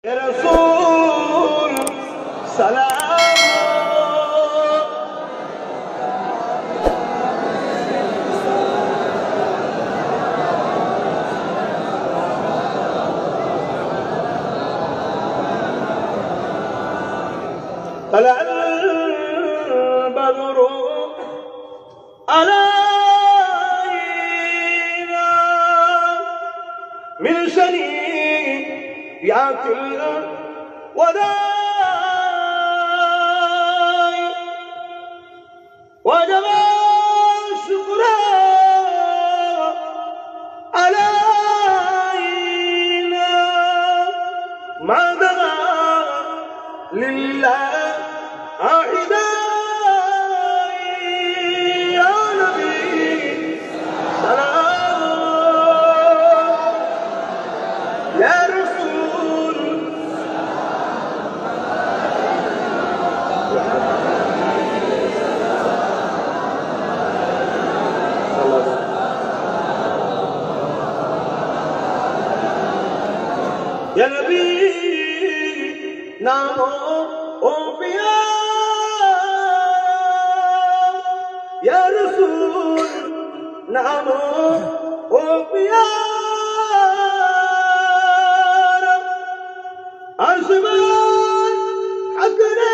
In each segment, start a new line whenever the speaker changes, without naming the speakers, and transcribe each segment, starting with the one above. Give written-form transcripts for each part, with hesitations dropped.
रसूल सलाम طلع البدر علينا من شنيعة الوداع وجب الشكر علينا ما دعا لله عهدا يا نبي سلام يا رسول يا نبي نامو او پیا یا رسول نامو او پیا عزمان حقنا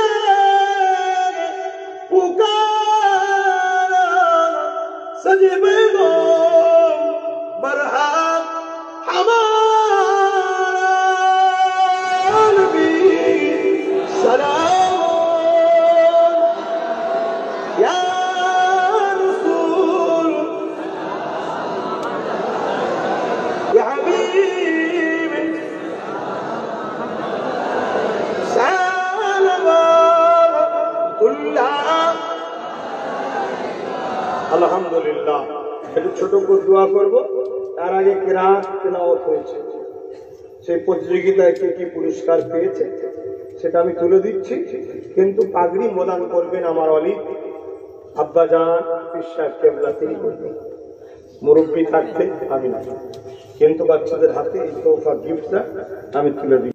پکارا سجب دو مرحب ہمارا نبی سلام یا رسول یا حبیب সালাওয়াতুল্লাহ আলহামদুলিল্লাহ। একটু ছোট করে দোয়া করব। তার আগে কিরাত তেলাওয়াত হয়েছে, সেই প্রতিযোগিতায় কে কি পুরস্কার পেয়েছে সেটা আমি তুলে দিচ্ছি, কিন্তু পাগড়ি প্রদান করবেন আমার অলি আব্বাজান পীর সাহেব কেবলা, তিনি করবেন। মুরব্বী থাকতে আমি না, কিন্তু বাচ্চাদের হাতে এই তোফা গিফটটা আমি তুলে দিই।